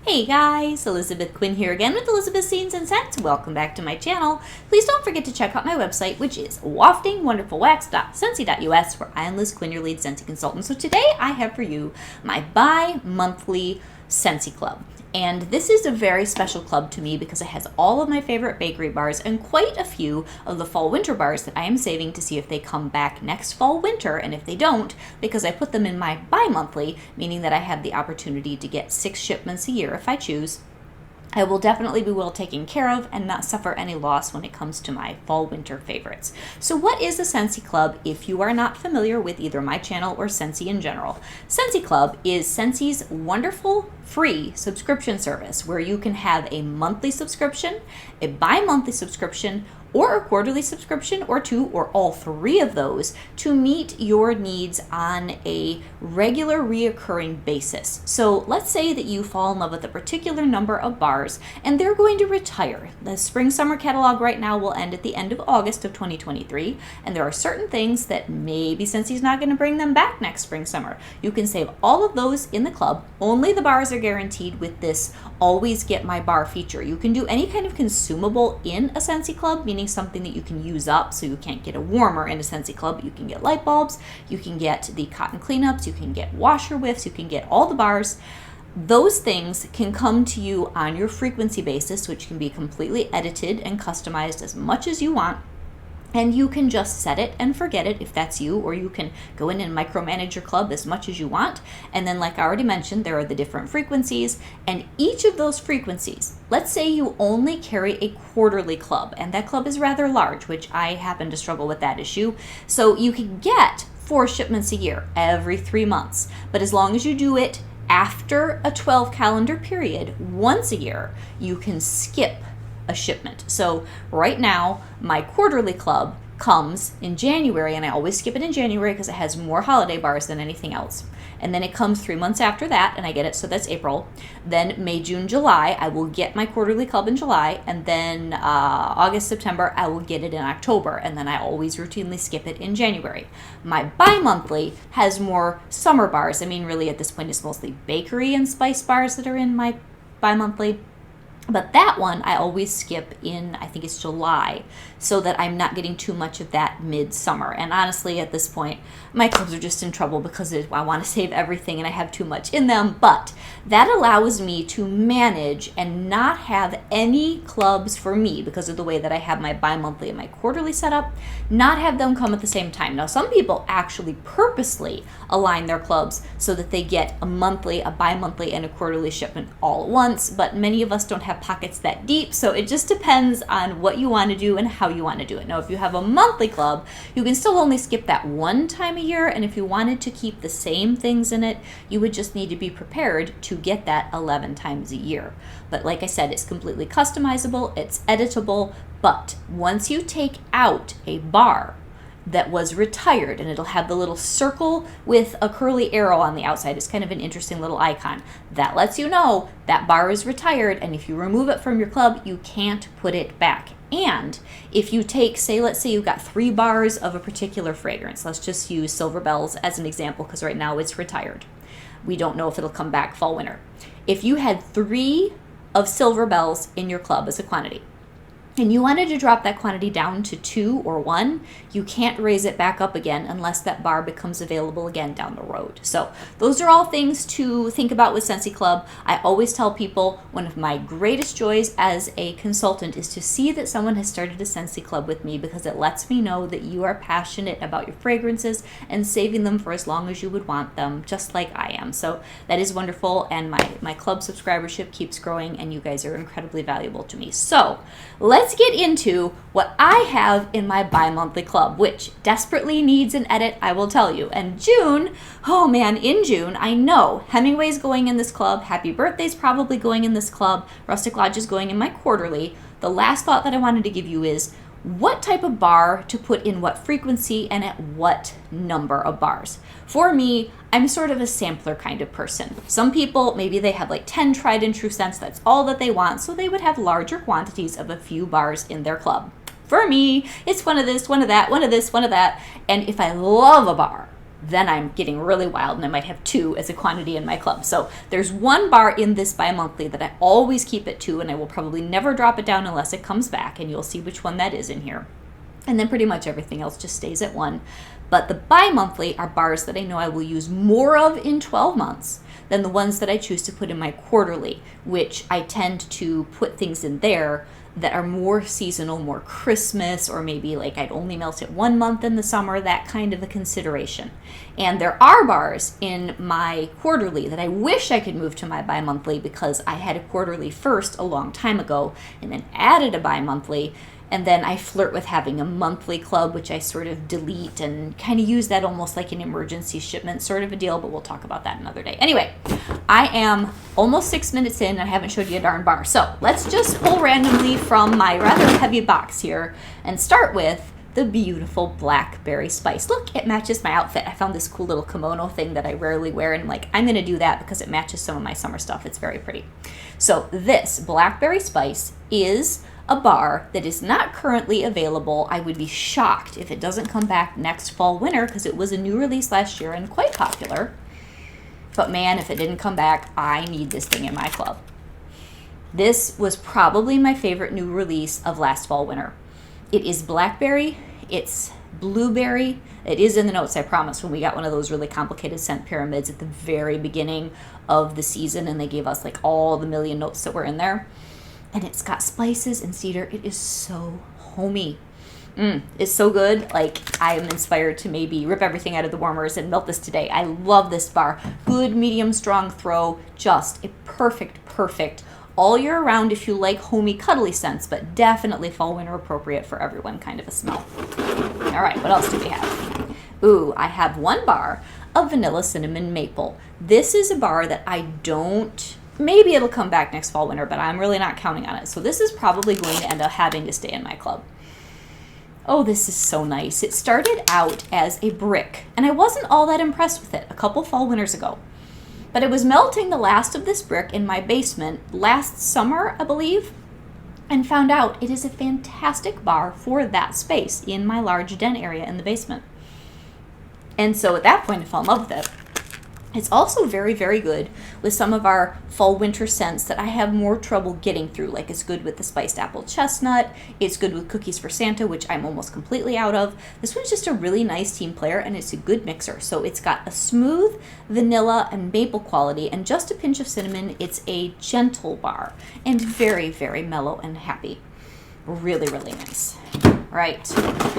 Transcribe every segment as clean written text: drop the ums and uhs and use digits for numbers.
Hey guys, Elizabeth Quinn here again with Elizabeth's Scenes and Scents. Welcome back to my channel. Please don't forget to check out my website, which is waftingwonderfulwax.scentsy.us, where I am Liz Quinn, your lead Scentsy consultant. So today I have for you my bi-monthly Scentsy Club. And this is a very special club to me because it has all of my favorite bakery bars and quite a few of the fall-winter bars that I am saving to see if they come back next fall-winter. And if they don't, because I put them in my bi-monthly, meaning that I have the opportunity to get 6 shipments a year if I choose, I will definitely be well taken care of and not suffer any loss when it comes to my fall-winter favorites. So what is a Scentsy Club if you are not familiar with either my channel or Scentsy in general? Scentsy Club is Scentsy's wonderful free subscription service where you can have a monthly subscription, a bi-monthly subscription, or a quarterly subscription, or 2 or all 3 of those to meet your needs on a regular reoccurring basis. So let's say that you fall in love with a particular number of bars and they're going to retire. The spring summer catalog right now will end at the end of August of 2023, and there are certain things that maybe Scentsy's not going to bring them back next spring summer. You can save all of those in the club. Only the bars are guaranteed with this always get my bar feature. You can do any kind of consumable in a Scentsy Club, meaning something that you can use up, so you can't get a warmer in a Scentsy Club. You can get light bulbs, you can get the cotton cleanups, you can get washer whiffs, you can get all the bars. Those things can come to you on your frequency basis, which can be completely edited and customized as much as you want. And you can just set it and forget it if that's you, or you can go in and micromanage your club as much as you want. And then, like I already mentioned, there are the different frequencies, and each of those frequencies, let's say you only carry a quarterly club, and that club is rather large, which I happen to struggle with that issue. So you can get 4 shipments a year every 3 months, but as long as you do it after a 12 calendar period once a year, you can skip a shipment. So right now, my quarterly club comes in January, and I always skip it in January because it has more holiday bars than anything else. And then it comes 3 months after that, and I get it, so that's April. Then May, June, July, I will get my quarterly club in July, and then August, September, I will get it in October, and then I always routinely skip it in January. My bi-monthly has more summer bars. I mean, really, at this point, it's mostly bakery and spice bars that are in my bi-monthly. But that one I always skip in, I think it's July, so that I'm not getting too much of that midsummer. And honestly, at this point, my clubs are just in trouble because I want to save everything and I have too much in them. But that allows me to manage and not have any clubs for me, because of the way that I have my bi-monthly and my quarterly set up, not have them come at the same time. Now, some people actually purposely align their clubs so that they get a monthly, a bi-monthly, and a quarterly shipment all at once, but many of us don't have pockets that deep, so it just depends on what you want to do and how you want to do it. Now, if you have a monthly club, you can still only skip that one time a year, and if you wanted to keep the same things in it, you would just need to be prepared to get that 11 times a year. But like I said, it's completely customizable, it's editable, but once you take out a bar that was retired, and it'll have the little circle with a curly arrow on the outside. It's kind of an interesting little icon. That lets you know that bar is retired, and if you remove it from your club, you can't put it back. And if you take, say, let's say you've got 3 bars of a particular fragrance. Let's just use Silver Bells as an example because right now it's retired. We don't know if it'll come back fall, winter. If you had 3 of Silver Bells in your club as a quantity, and you wanted to drop that quantity down to 2 or 1, you can't raise it back up again unless that bar becomes available again down the road. So those are all things to think about with Scentsy Club. I always tell people one of my greatest joys as a consultant is to see that someone has started a Scentsy Club with me, because it lets me know that you are passionate about your fragrances and saving them for as long as you would want them, just like I am. So that is wonderful, and my club subscribership keeps growing, and you guys are incredibly valuable to me. So let's get into what I have in my bi-monthly club, which desperately needs an edit, I will tell you. And June, oh man, in June, I know Hemingway's going in this club, Happy Birthday's probably going in this club, Rustic Lodge is going in my quarterly. The last thought that I wanted to give you is what type of bar to put in what frequency and at what number of bars. For me, I'm sort of a sampler kind of person. Some people, maybe they have like 10 tried and true scents, that's all that they want, so they would have larger quantities of a few bars in their club. For me, it's one of this, one of that, one of this, one of that, and if I love a bar, then I'm getting really wild and I might have 2 as a quantity in my club. So there's one bar in this bi-monthly that I always keep at 2, and I will probably never drop it down unless it comes back, and you'll see which one that is in here. And then pretty much everything else just stays at 1. But the bi-monthly are bars that I know I will use more of in 12 months than the ones that I choose to put in my quarterly, which I tend to put things in there that are more seasonal, more Christmas, or maybe like I'd only melt it 1 month in the summer, that kind of a consideration. And there are bars in my quarterly that I wish I could move to my bi-monthly, because I had a quarterly first a long time ago and then added a bi-monthly. And then I flirt with having a monthly club, which I sort of delete and kind of use that almost like an emergency shipment sort of a deal, but we'll talk about that another day. Anyway, I am almost 6 minutes in and I haven't showed you a darn bar. So let's just pull randomly from my rather heavy box here and start with the beautiful blackberry spice. Look, it matches my outfit. I found this cool little kimono thing that I rarely wear, and I'm going to do that because it matches some of my summer stuff. It's very pretty. So this blackberry spice is a bar that is not currently available. I would be shocked if it doesn't come back next fall winter, because it was a new release last year and quite popular. But man, if it didn't come back, I need this thing in my club. This was probably my favorite new release of last fall winter. It is blackberry, it's blueberry. It is in the notes, I promise, when we got one of those really complicated scent pyramids at the very beginning of the season, and they gave us like all the million notes that were in there. And it's got spices and cedar. It is so homey. It's so good. Like, I am inspired to maybe rip everything out of the warmers and melt this today. I love this bar. Good, medium, strong throw. Just a perfect all year round if you like homey, cuddly scents, but definitely fall, winter appropriate for everyone kind of a smell. All right, what else do we have? Ooh, I have one bar of vanilla, cinnamon, maple. This is a bar that maybe it'll come back next fall, winter, but I'm really not counting on it. So this is probably going to end up having to stay in my club. Oh, this is so nice. It started out as a brick, and I wasn't all that impressed with it a couple fall winters ago. But I was melting the last of this brick in my basement last summer, I believe, and found out it is a fantastic bar for that space in my large den area in the basement. And so at that point, I fell in love with it. It's also very, very good with some of our fall winter scents that I have more trouble getting through. Like, it's good with the spiced apple chestnut. It's good with cookies for Santa, which I'm almost completely out of. This one's just a really nice team player, and it's a good mixer. So it's got a smooth vanilla and maple quality and just a pinch of cinnamon. It's a gentle bar and very, very mellow and happy. Really, really nice. Right.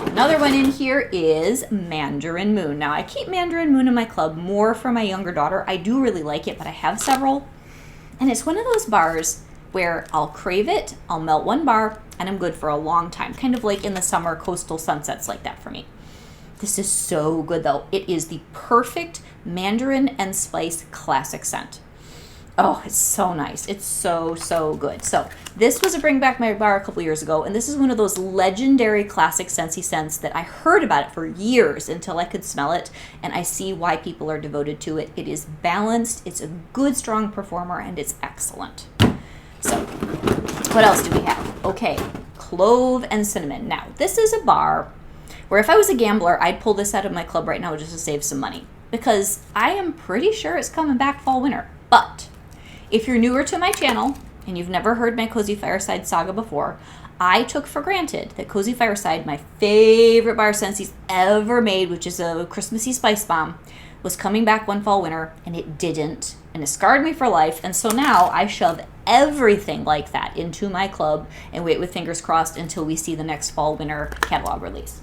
Another one in here is Mandarin Moon. Now, I keep Mandarin Moon in my club more for my younger daughter. I do really like it, but I have several. And it's one of those bars where I'll crave it, I'll melt one bar, and I'm good for a long time. Kind of like in the summer coastal sunsets like that for me. This is so good, though. It is the perfect mandarin and spice classic scent. Oh, it's so nice. It's so, so good. So this was a Bring Back My Bar a couple years ago, and this is one of those legendary classic Scentsy scents that I heard about it for years until I could smell it, and I see why people are devoted to it. It is balanced, it's a good, strong performer, and it's excellent. So what else do we have? Okay, clove and cinnamon. Now, this is a bar where if I was a gambler, I'd pull this out of my club right now just to save some money, because I am pretty sure it's coming back fall, winter. But if you're newer to my channel and you've never heard my Cozy Fireside saga before, I took for granted that Cozy Fireside, my favorite bar Scentsy's ever made, which is a Christmassy spice bomb, was coming back one fall, winter, and it didn't. And it scarred me for life. And so now I shove everything like that into my club and wait with fingers crossed until we see the next fall, winter catalog release.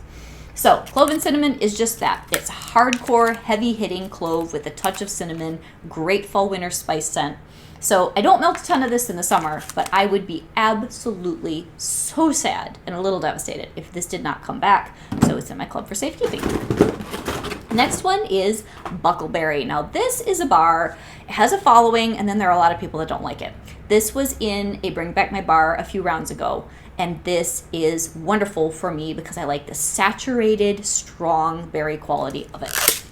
So clove and cinnamon is just that. It's hardcore, heavy-hitting clove with a touch of cinnamon, great fall, winter spice scent. So I don't melt a ton of this in the summer, but I would be absolutely so sad and a little devastated if this did not come back. So it's in my club for safekeeping. Next one is Buckleberry. Now this is a bar, it has a following, and then there are a lot of people that don't like it. This was in a Bring Back My Bar a few rounds ago, and this is wonderful for me because I like the saturated, strong berry quality of it.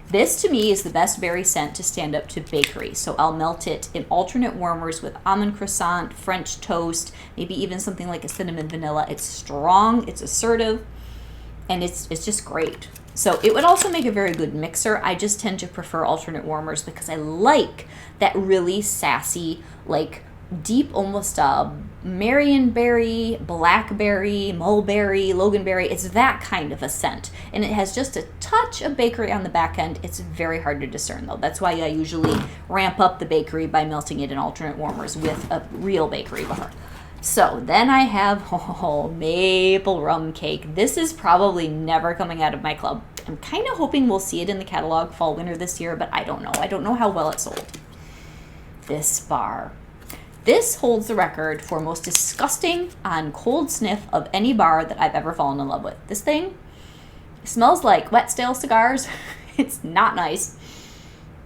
This, to me, is the best berry scent to stand up to bakery. So I'll melt it in alternate warmers with almond croissant, French toast, maybe even something like a cinnamon vanilla. It's strong, it's assertive, and it's just great. So it would also make a very good mixer. I just tend to prefer alternate warmers because I like that really sassy, like deep, almost Marionberry, blackberry, mulberry, loganberry. It's that kind of a scent. And it has just a touch of bakery on the back end. It's very hard to discern though. That's why I usually ramp up the bakery by melting it in alternate warmers with a real bakery bar. So then I have maple rum cake. This is probably never coming out of my club. I'm kind of hoping we'll see it in the catalog fall winter this year, but I don't know. I don't know how well it sold. This bar. This holds the record for most disgusting on cold sniff of any bar that I've ever fallen in love with. This thing smells like wet stale cigars. It's not nice,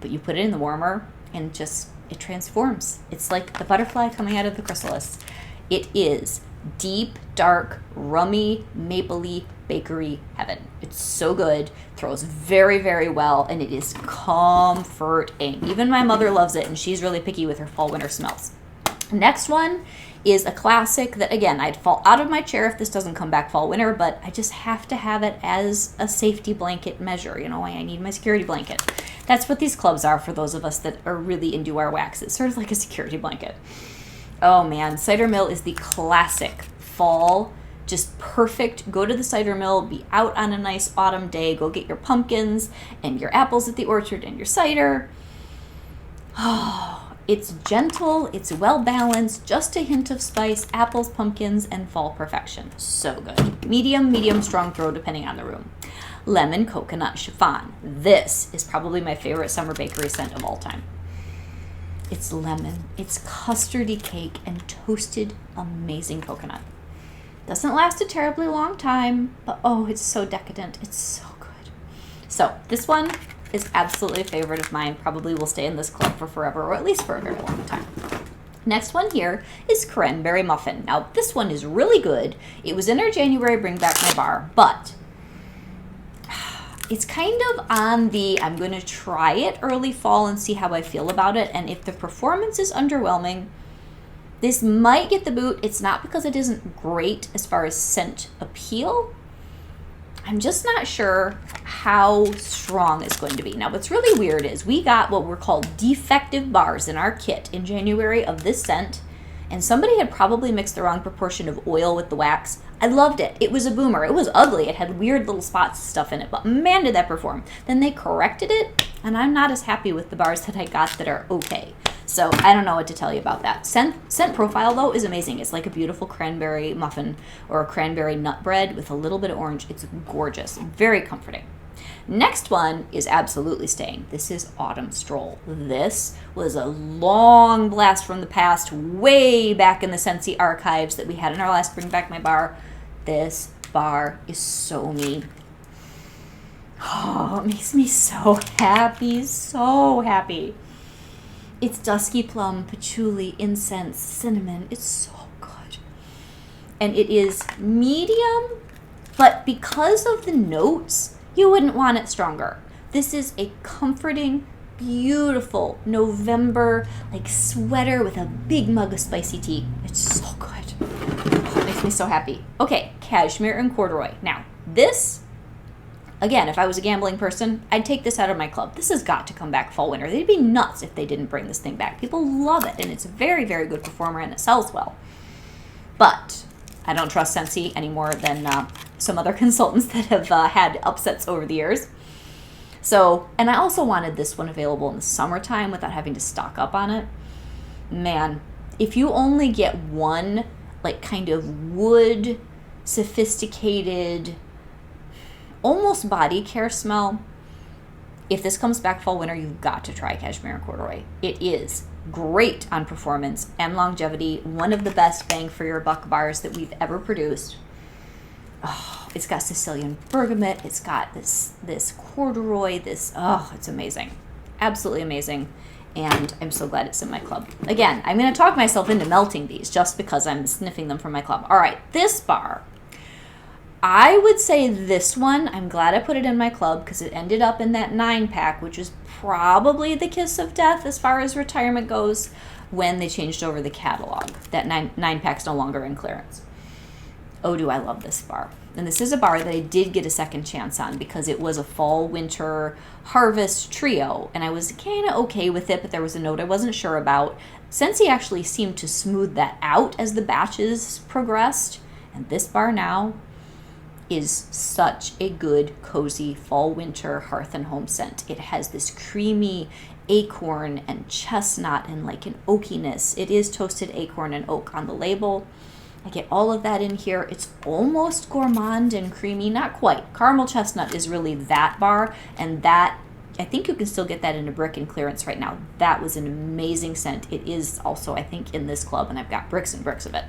but you put it in the warmer and it transforms. It's like the butterfly coming out of the chrysalis. It is deep, dark, rummy, mapley bakery heaven. It's so good, throws very, very well, and it is comforting. Even my mother loves it, and she's really picky with her fall winter smells. Next one is a classic that, again, I'd fall out of my chair if this doesn't come back fall winter, but I just have to have it as a safety blanket measure. You know, I need my security blanket. That's what these clubs are for those of us that are really into our wax. It's sort of like a security blanket. Oh man, cider mill is the classic fall, just perfect. Go to the cider mill, be out on a nice autumn day, go get your pumpkins and your apples at the orchard and your cider. Oh, it's gentle, it's well balanced, just a hint of spice, apples, pumpkins, and fall perfection. So good. Medium strong throw depending on the room. Lemon coconut chiffon. This is probably my favorite summer bakery scent of all time. It's lemon, it's custardy cake, and toasted amazing coconut. Doesn't last a terribly long time, but oh, it's so decadent. It's so good. So this one is absolutely a favorite of mine. Probably will stay in this club for forever, or at least for a very long time. Next one here is cranberry muffin. Now this one is really good. It was in our January Bring Back My Bar, but it's kind of on the, I'm going to try it early fall and see how I feel about it. And if the performance is underwhelming, this might get the boot. It's not because it isn't great as far as scent appeal. I'm just not sure how strong it's going to be. Now, what's really weird is we got what were called defective bars in our kit in January of this scent, and somebody had probably mixed the wrong proportion of oil with the wax. I loved it. It was a boomer. It was ugly. It had weird little spots and stuff in it, but man, did that perform. Then they corrected it, and I'm not as happy with the bars that I got that are okay. So I don't know what to tell you about that. Scent profile, though, is amazing. It's like a beautiful cranberry muffin or a cranberry nut bread with a little bit of orange. It's gorgeous. Very comforting. Next one is absolutely staying. This is Autumn Stroll. This was a long blast from the past, way back in the Scentsy archives that we had in our last Bring Back My Bar. This bar is so me. Oh, it makes me so happy, so happy. It's dusky plum, patchouli, incense, cinnamon. It's so good. And it is medium, but because of the notes, you wouldn't want it stronger. This is a comforting, beautiful November like sweater with a big mug of spicy tea. It's so good. Oh, it makes me so happy. Okay, cashmere and corduroy. Now, this, again, if I was a gambling person, I'd take this out of my club. This has got to come back fall winter. They'd be nuts if they didn't bring this thing back. People love it, and it's a very, very good performer, and it sells well. But I don't trust Scentsy any more than some other consultants that have had upsets over the years. So, and I also wanted this one available in the summertime without having to stock up on it. Man, if you only get one, like, kind of wood, sophisticated, almost body care smell, if this comes back fall winter, you've got to try cashmere and corduroy. It is great on performance and longevity. One of the best bang for your buck bars that we've ever produced. Oh, it's got Sicilian bergamot. It's got this corduroy. It's amazing. Absolutely amazing. And I'm so glad it's in my club. Again, I'm going to talk myself into melting these just because I'm sniffing them from my club. All right, this bar. I would say this one, I'm glad I put it in my club because it ended up in that 9-pack, which is probably the kiss of death as far as retirement goes when they changed over the catalog. That 9-pack's no longer in clearance. Oh, do I love this bar. And this is a bar that I did get a second chance on because it was a fall, winter, harvest trio. And I was kind of okay with it, but there was a note I wasn't sure about. Scentsy actually seemed to smooth that out as the batches progressed. And this bar now is such a good, cozy fall, winter, hearth and home scent. It has this creamy acorn and chestnut and like an oakiness. It is toasted acorn and oak on the label. I get all of that in here. It's almost gourmand and creamy, not quite. Caramel chestnut is really that bar, and that, I think you can still get that in a brick and clearance right now. That was an amazing scent. It is also, I think, in this club, and I've got bricks and bricks of it.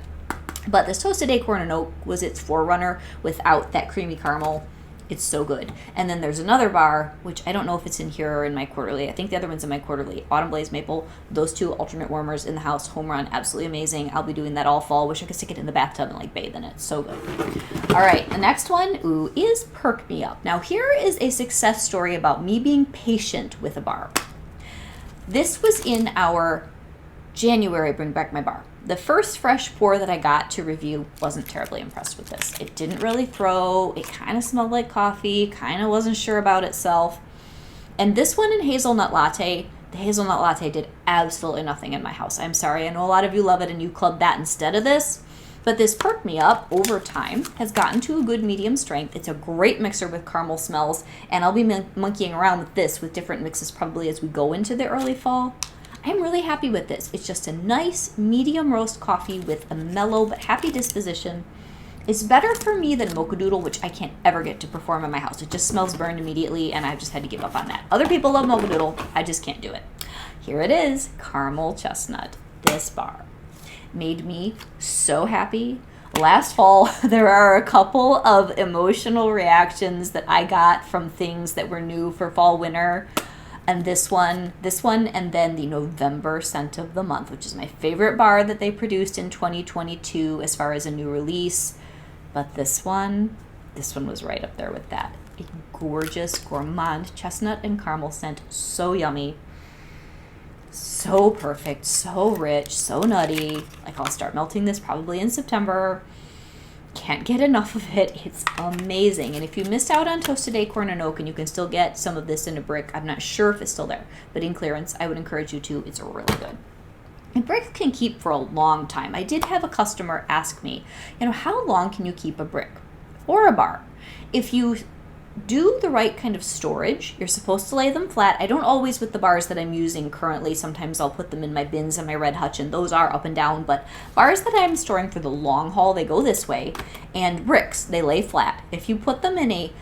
But this toasted acorn and oak was its forerunner without that creamy caramel. It's so good. And then there's another bar, which I don't know if it's in here or in my quarterly. I think the other one's in my quarterly. Autumn Blaze Maple. Those two alternate warmers in the house. Home run. Absolutely amazing. I'll be doing that all fall. Wish I could stick it in the bathtub and like bathe in it. So good. All right. The next one, is Perk Me Up. Now here is a success story about me being patient with a bar. This was in our January Bring Back My Bar. The first fresh pour that I got to review, wasn't terribly impressed with this. It didn't really throw. It kind of smelled like coffee, kind of wasn't sure about itself. And this one in Hazelnut Latte, the Hazelnut Latte did absolutely nothing in my house. I'm sorry. I know a lot of you love it and you club that instead of this. But this Perk Me Up over time has gotten to a good medium strength. It's a great mixer with caramel smells. And I'll be monkeying around with this with different mixes probably as we go into the early fall. I'm really happy with this. It's just a nice medium roast coffee with a mellow but happy disposition. It's better for me than Mocha Doodle, which I can't ever get to perform in my house. It just smells burned immediately, and I've just had to give up on that. Other people love Mocha Doodle. I just can't do it. Here it is, Caramel Chestnut. This bar made me so happy. Last fall, there are a couple of emotional reactions that I got from things that were new for fall, winter. And this one, and then the November scent of the month, which is my favorite bar that they produced in 2022 as far as a new release. But this one was right up there with that. A gorgeous gourmand chestnut and caramel scent, so yummy, so perfect, so rich, so nutty. Like I'll start melting this probably in September. Can't get enough of it. It's amazing. And if you missed out on toasted acorn and oak, and you can still get some of this in a brick, I'm not sure if it's still there, but in clearance, I would encourage you to. It's really good. And bricks can keep for a long time. I did have a customer ask me, how long can you keep a brick or a bar? If you do the right kind of storage, you're supposed to lay them flat. I don't always with the bars that I'm using currently. Sometimes I'll put them in my bins and my Red Hutch, and those are up and down. But bars that I'm storing for the long haul, they go this way. And bricks, they lay flat. If you put them in a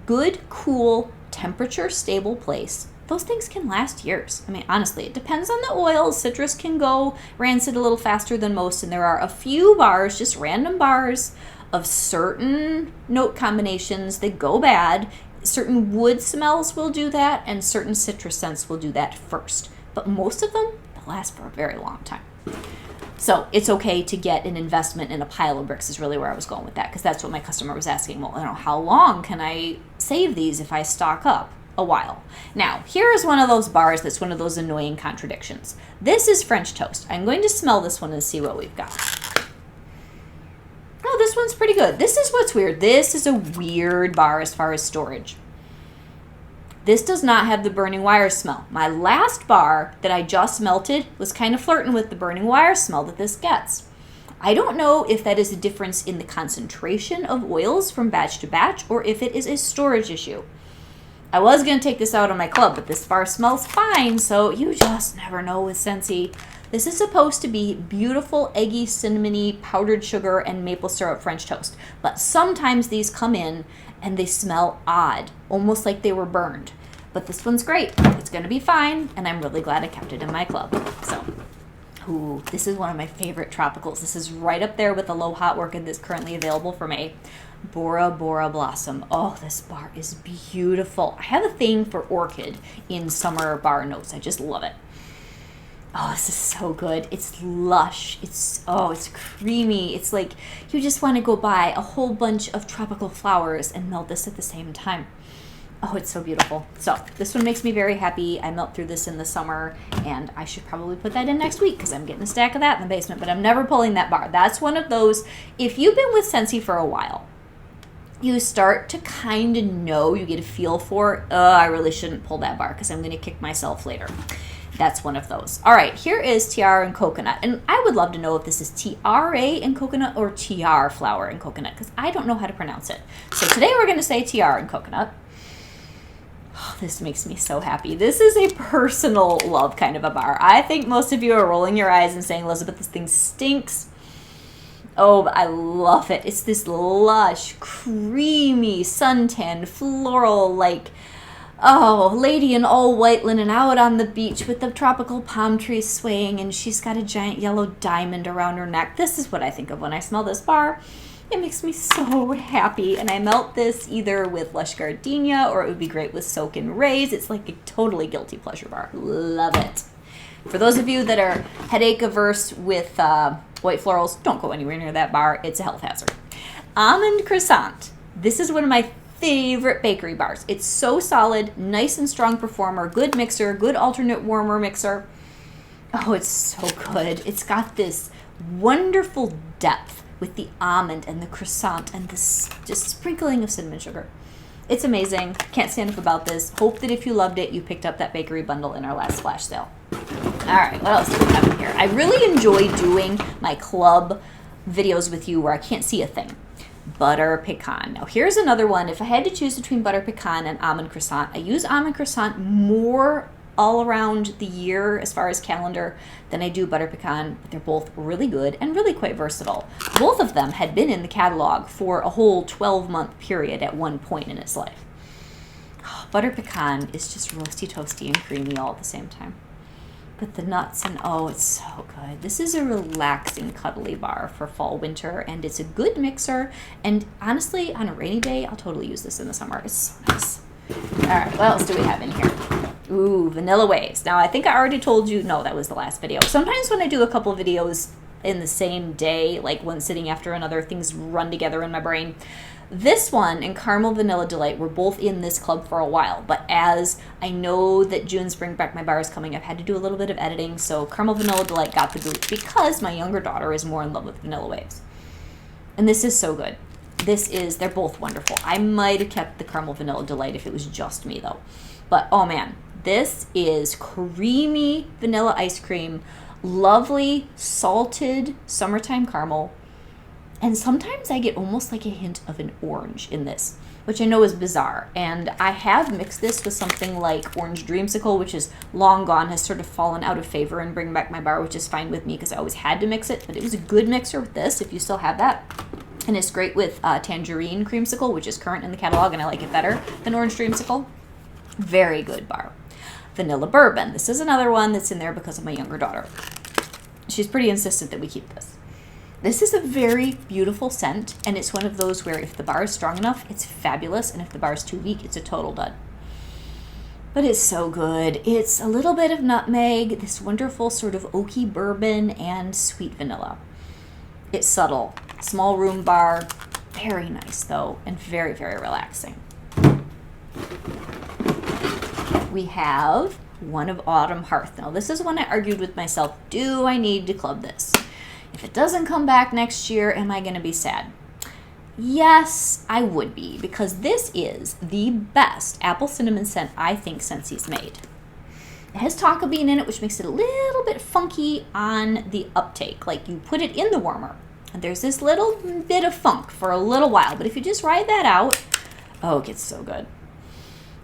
good, cool, temperature stable place, those things can last years. I mean, honestly, it depends on the oil. Citrus can go rancid a little faster than most, and there are a few bars, just random bars, of certain note combinations that go bad. Certain wood smells will do that, and certain citrus scents will do that first. But most of them last for a very long time. So it's okay to get an investment in a pile of bricks is really where I was going with that, because that's what my customer was asking. Well, how long can I save these if I stock up? A while. Now, here is one of those bars that's one of those annoying contradictions. This is French toast. I'm going to smell this one and see what we've got. Oh, this one's pretty good. This is what's weird. This is a weird bar as far as storage. This does not have the burning wire smell. My last bar that I just melted was kind of flirting with the burning wire smell that this gets. I don't know if that is a difference in the concentration of oils from batch to batch or if it is a storage issue. I was going to take this out on my club, but this bar smells fine, so you just never know with Scentsy. This is supposed to be beautiful, eggy, cinnamony, powdered sugar, and maple syrup French toast. But sometimes these come in and they smell odd, almost like they were burned. But this one's great. It's going to be fine, and I'm really glad I kept it in my club. So, this is one of my favorite tropicals. This is right up there with the low hot orchid that's currently available for May. Bora Bora Blossom. Oh, this bar is beautiful. I have a thing for orchid in summer bar notes. I just love it. Oh, this is so good. It's lush. It's creamy. It's like you just want to go buy a whole bunch of tropical flowers and melt this at the same time. Oh, it's so beautiful. So this one makes me very happy. I melt through this in the summer, and I should probably put that in next week because I'm getting a stack of that in the basement, but I'm never pulling that bar. That's one of those, if you've been with Scentsy for a while, you start to kind of know, you get a feel for, I really shouldn't pull that bar because I'm going to kick myself later. That's one of those. All right, here is Tiara and Coconut. And I would love to know if this is Tiara and Coconut or Tiara Flower and Coconut, because I don't know how to pronounce it. So today we're going to say Tiara and Coconut. Oh, this makes me so happy. This is a personal love kind of a bar. I think most of you are rolling your eyes and saying, Elizabeth, this thing stinks. Oh, but I love it. It's this lush, creamy, suntan, floral, like, oh, lady in all white linen out on the beach with the tropical palm trees swaying, and she's got a giant yellow diamond around her neck. This is what I think of when I smell this bar. It makes me so happy, and I melt this either with Lush Gardenia, or it would be great with Soak and Raise. It's like a totally guilty pleasure bar. Love it. For those of you that are headache averse with white florals, don't go anywhere near that bar. It's a health hazard. Almond Croissant. This is one of my favorite bakery bars. It's so solid, nice and strong performer, good mixer, good alternate warmer mixer. Oh, it's so good. It's got this wonderful depth with the almond and the croissant and this just sprinkling of cinnamon sugar. It's amazing. Can't stand enough about this. Hope that if you loved it, you picked up that bakery bundle in our last flash sale. All right, what else do we have in here? I really enjoy doing my club videos with you where I can't see a thing. Butter pecan. Now here's another one. If I had to choose between butter pecan and almond croissant, I use almond croissant more all around the year as far as calendar than I do butter pecan, but they're both really good and really quite versatile. Both of them had been in the catalog for a whole 12-month period at one point in its life. Oh, butter pecan is just roasty, toasty, and creamy all at the same time. But the nuts and oh, it's so good. This is a relaxing, cuddly bar for fall, winter, and it's a good mixer. And honestly, on a rainy day, I'll totally use this in the summer. It's so nice. All right, what else do we have in here? Ooh, Vanilla Waves. Now, I think I already told you, no, that was the last video. Sometimes when I do a couple of videos in the same day, like one sitting after another, things run together in my brain. This one and Caramel Vanilla Delight were both in this club for a while, but as I know that June's Bring Back My Bar is coming, I've had to do a little bit of editing, so Caramel Vanilla Delight got the boot because my younger daughter is more in love with Vanilla Waves. And this is so good. They're both wonderful. I might have kept the Caramel Vanilla Delight if it was just me though. But oh man, this is creamy vanilla ice cream, lovely salted summertime caramel. And sometimes I get almost like a hint of an orange in this, which I know is bizarre. And I have mixed this with something like Orange Dreamsicle, which is long gone, has sort of fallen out of favor in Bring Back My Bar, which is fine with me because I always had to mix it. But it was a good mixer with this, if you still have that. And it's great with Tangerine Creamsicle, which is current in the catalog, and I like it better than Orange Dreamsicle. Very good bar. Vanilla Bourbon. This is another one that's in there because of my younger daughter. She's pretty insistent that we keep this. This is a very beautiful scent, and it's one of those where if the bar is strong enough, it's fabulous, and if the bar is too weak, it's a total dud. But it's so good. It's a little bit of nutmeg, this wonderful sort of oaky bourbon, and sweet vanilla. It's subtle. Small room bar. Very nice, though, and very, very relaxing. We have one of Autumn Hearth. Now, this is one I argued with myself. Do I need to club this? If it doesn't come back next year, am I going to be sad? Yes, I would be, because this is the best apple cinnamon scent I think Scentsy's made. It has tonka bean in it, which makes it a little bit funky on the uptake. Like you put it in the warmer, and there's this little bit of funk for a little while, but if you just ride that out, oh, it gets so good.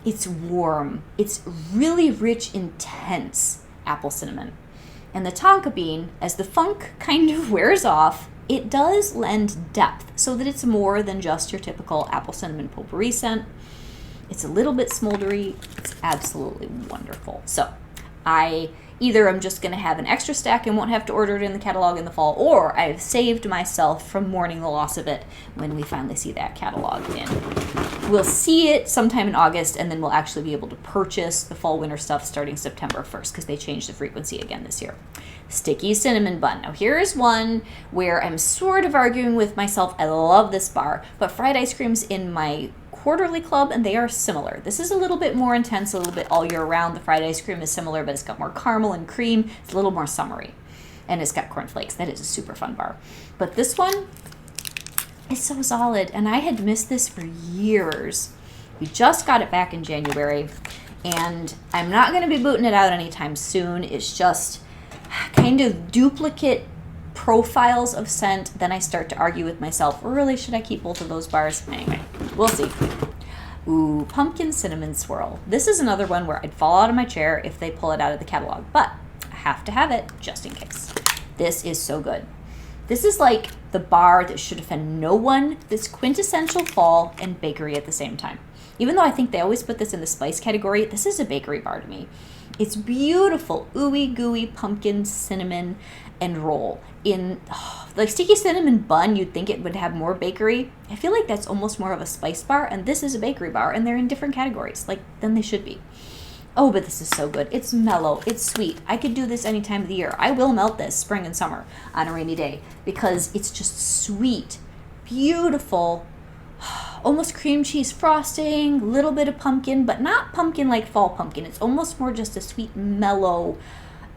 It's warm. It's really rich, intense apple cinnamon. And the tonka bean, as the funk kind of wears off, it does lend depth so that it's more than just your typical apple cinnamon potpourri scent. It's a little bit smoldery. It's absolutely wonderful. So I either am just going to have an extra stack and won't have to order it in the catalog in the fall, or I've saved myself from mourning the loss of it when we finally see that catalog in. We'll see it sometime in August, and then we'll actually be able to purchase the fall-winter stuff starting September 1st because they changed the frequency again this year. Sticky Cinnamon Bun. Now here is one where I'm sort of arguing with myself. I love this bar, but fried ice cream's in my quarterly club, and they are similar. This is a little bit more intense, a little bit all year round. The fried ice cream is similar, but it's got more caramel and cream. It's a little more summery, and it's got cornflakes. That is a super fun bar. But this one, It's so solid, and I had missed this for years. We just got it back in January, and I'm not going to be booting it out anytime soon. It's just kind of duplicate profiles of scent. Then I start to argue with myself, really, should I keep both of those bars? Anyway, we'll see. Ooh, pumpkin cinnamon swirl. This is another one where I'd fall out of my chair if they pull it out of the catalog, but I have to have it just in case. This is so good. This is like the bar that should offend no one. This quintessential fall and bakery at the same time. Even though I think they always put this in the spice category, this is a bakery bar to me. It's beautiful, ooey gooey pumpkin, cinnamon, and roll. In like sticky cinnamon bun, you'd think it would have more bakery. I feel like that's almost more of a spice bar, and this is a bakery bar, and they're in different categories, like than they should be. Oh, but this is so good. It's mellow. It's sweet. I could do this any time of the year. I will melt this spring and summer on a rainy day because it's just sweet, beautiful, almost cream cheese frosting, little bit of pumpkin, but not pumpkin like fall pumpkin. It's almost more just a sweet, mellow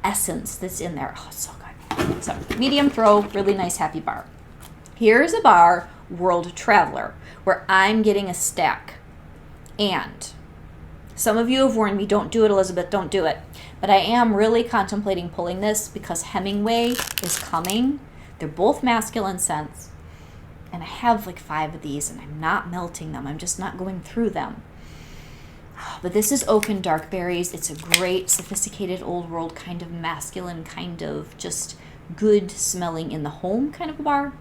essence that's in there. Oh, it's so good. So medium throw, really nice, happy bar. Here's a bar, World Traveler, where I'm getting a stack. And some of you have warned me, don't do it, Elizabeth, don't do it. But I am really contemplating pulling this because Hemingway is coming. They're both masculine scents. And I have like 5 of these, and I'm not melting them. I'm just not going through them. But this is oak and dark berries. It's a great, sophisticated, old world kind of masculine, kind of just good smelling in the home kind of a bar.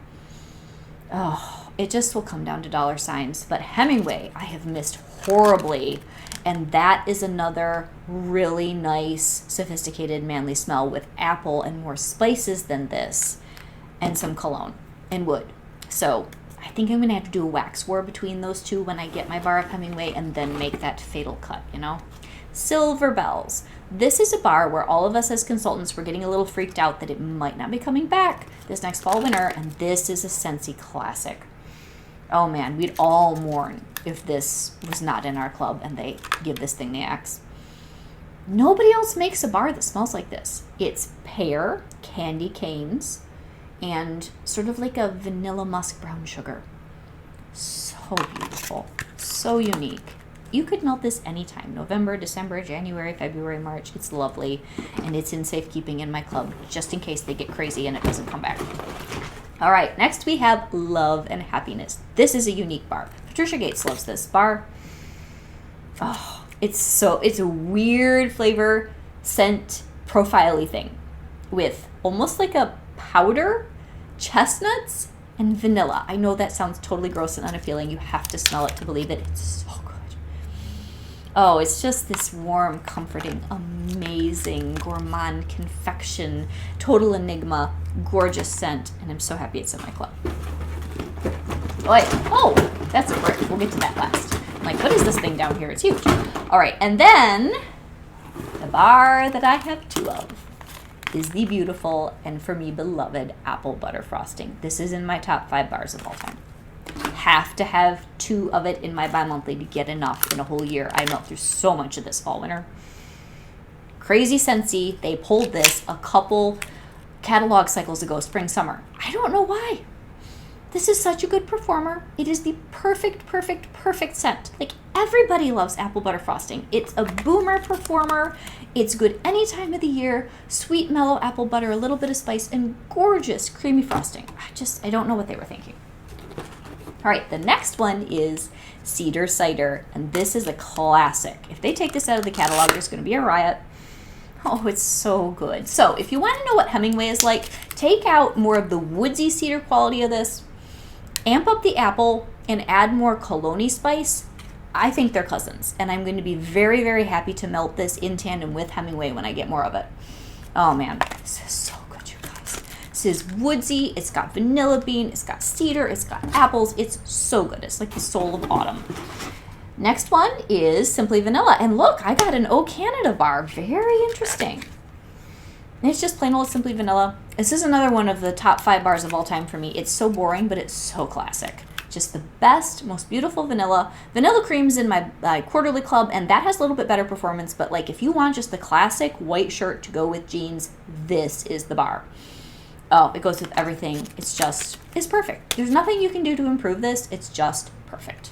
Oh, it just will come down to dollar signs. But Hemingway, I have missed horribly. And that is another really nice, sophisticated, manly smell with apple and more spices than this, and some cologne and wood. So I think I'm going to have to do a wax war between those two when I get my bar of Hemingway and then make that fatal cut, you know? Silver Bells. This is a bar where all of us as consultants were getting a little freaked out that it might not be coming back this next fall winter, and this is a Scentsy classic. Oh man, we'd all mourn if this was not in our club and they give this thing the axe. Nobody else makes a bar that smells like this. It's pear, candy canes, and sort of like a vanilla musk brown sugar. So beautiful, so unique. You could melt this anytime, November, December, January, February, March. It's lovely, and it's in safekeeping in my club, just in case they get crazy and it doesn't come back. All right, next we have Love and Happiness. This is a unique bar. Patricia Gates loves this bar. Oh, it's a weird flavor, scent, profile-y thing with almost like a powder, chestnuts, and vanilla. I know that sounds totally gross and unappealing. You have to smell it to believe it. It's so good. Oh, it's just this warm, comforting, amazing, gourmand confection, total enigma, gorgeous scent, and I'm so happy it's in my club. Oh, that's a brick. We'll get to that last. I'm like, what is this thing down here? It's huge. All right, and then the bar that I have 2 of is the beautiful and for me beloved apple butter frosting. This is in my top 5 bars of all time. Have to have 2 of it in my bi-monthly to get enough in a whole year. I melt through so much of this fall winter. Crazy Scentsy, they pulled this a couple catalog cycles ago, spring, summer. I don't know why. This is such a good performer. It is the perfect scent. Like, everybody loves apple butter frosting. It's a boomer performer. It's good any time of the year. Sweet, mellow apple butter, a little bit of spice, and gorgeous creamy frosting. I don't know what they were thinking. All right, the next one is Cedar Cider, and this is a classic. If they take this out of the catalog, there's going to be a riot. Oh, it's so good. So if you want to know what Hemingway is like, take out more of the woodsy cedar quality of this, amp up the apple, and add more cologne spice. I think they're cousins, and I'm going to be very, very happy to melt this in tandem with Hemingway when I get more of it. Oh man, this is so good, you guys. This is woodsy, it's got vanilla bean, it's got cedar, it's got apples. It's so good. It's like the soul of autumn. Next one is Simply Vanilla. And look, I got an O Canada bar. Very interesting. And it's just plain old Simply Vanilla. This is another one of the top 5 bars of all time for me. It's so boring, but it's so classic. Just the best, most beautiful vanilla. Vanilla cream's in my quarterly club, and that has a little bit better performance. But like, if you want just the classic white shirt to go with jeans, this is the bar. Oh, it goes with everything. It's perfect. There's nothing you can do to improve this. It's just perfect.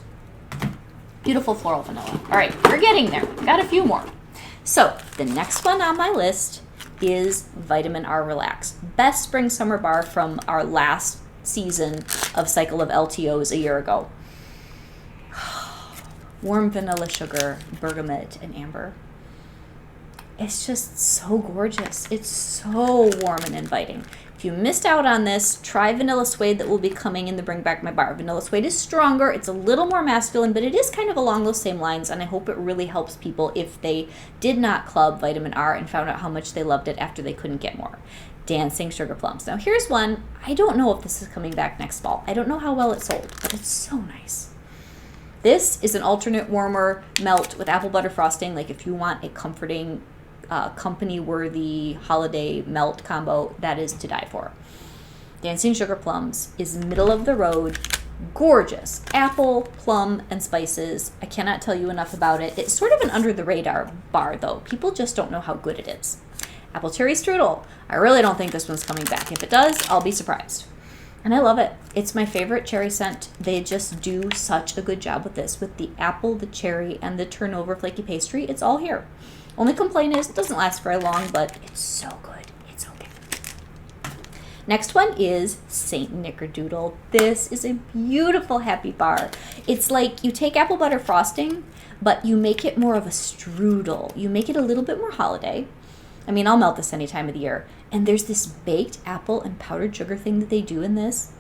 Beautiful floral vanilla. All right, we're getting there. Got a few more. So the next one on my list is Vitamin R Relax. Best spring summer bar from our last season of Cycle of LTOs a year ago. Warm vanilla sugar, bergamot, and amber. It's just so gorgeous. It's so warm and inviting. If you missed out on this, try Vanilla Suede that will be coming in the Bring Back My Bar. Vanilla Suede is stronger. It's a little more masculine, but it is kind of along those same lines, and I hope it really helps people if they did not club Vitamin R and found out how much they loved it after they couldn't get more. Dancing Sugar Plums. Now here's one. I don't know if this is coming back next fall. I don't know how well it sold, but it's so nice. This is an alternate warmer melt with apple butter frosting. Like if you want a comforting, company-worthy holiday melt combo, that is to die for. Dancing Sugar Plums is middle of the road, gorgeous. Apple, plum, and spices. I cannot tell you enough about it. It's sort of an under-the-radar bar, though. People just don't know how good it is. Apple Cherry Strudel. I really don't think this one's coming back. If it does, I'll be surprised. And I love it. It's my favorite cherry scent. They just do such a good job with this. With the apple, the cherry, and the turnover flaky pastry, it's all here. Only complaint is it doesn't last very long, but it's so good. It's okay. Next one is Saint Nickerdoodle. This is a beautiful happy bar. It's like you take apple butter frosting, but you make it more of a strudel. You make it a little bit more holiday. I mean, I'll melt this any time of the year. And there's this baked apple and powdered sugar thing that they do in this.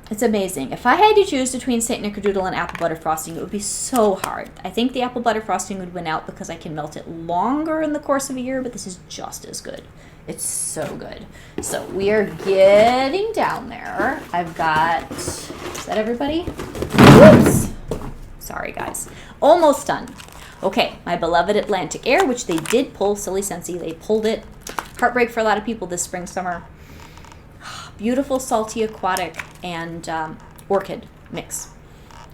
It's amazing. If I had to choose between St. Nickerdoodle and apple butter frosting, it would be so hard. I think the apple butter frosting would win out because I can melt it longer in the course of a year, but this is just as good. It's so good. So we are getting down there. I've got, is that everybody? Whoops. Sorry, guys. Almost done. Okay, my beloved Atlantic Air, which they did pull, silly Scentsy, they pulled it. Heartbreak for a lot of people this spring, summer. Beautiful, salty, aquatic, and orchid mix.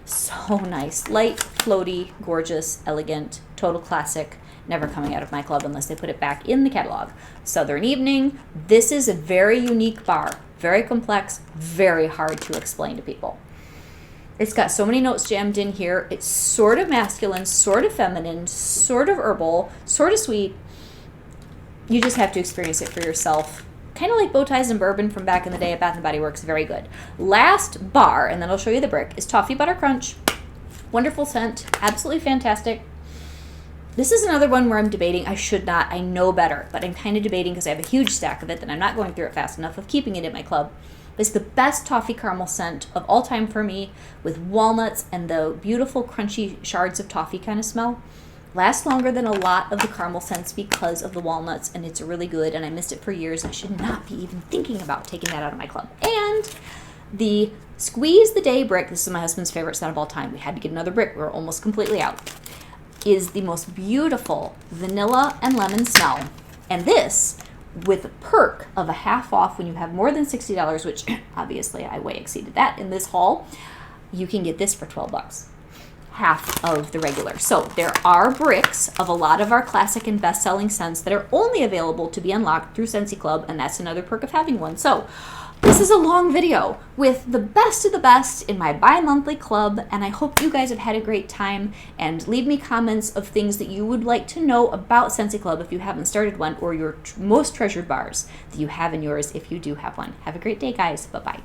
So nice. Light, floaty, gorgeous, elegant, total classic. Never coming out of my club unless they put it back in the catalog. Southern Evening. This is a very unique bar. Very complex, very hard to explain to people. It's got so many notes jammed in here. It's sort of masculine, sort of feminine, sort of herbal, sort of sweet. You just have to experience it for yourself. Kind of like bow ties and bourbon from back in the day at Bath & Body Works. Very good. Last bar, and then I'll show you the brick, is Toffee Butter Crunch. Wonderful scent. Absolutely fantastic. This is another one where I'm debating. I should not. I know better. But I'm kind of debating because I have a huge stack of it that I'm not going through it fast enough of keeping it in my club. It's the best toffee caramel scent of all time for me, with walnuts and the beautiful crunchy shards of toffee kind of smell. Lasts longer than a lot of the caramel scents because of the walnuts, and it's really good, and I missed it for years. I should not be even thinking about taking that out of my club. And the Squeeze the Day brick, this is my husband's favorite scent of all time. We had to get another brick. We were almost completely out. Is the most beautiful vanilla and lemon smell. And this, with a perk of a half off when you have more than $60, which obviously I way exceeded that in this haul, you can get this for $12. Half of the regular. So there are bricks of a lot of our classic and best-selling scents that are only available to be unlocked through Scentsy Club, and that's another perk of having one. So this is a long video with the best of the best in my bi-monthly club, and I hope you guys have had a great time, and leave me comments of things that you would like to know about Scentsy Club if you haven't started one, or your most treasured bars that you have in yours if you do have one. Have a great day, guys. Bye-bye.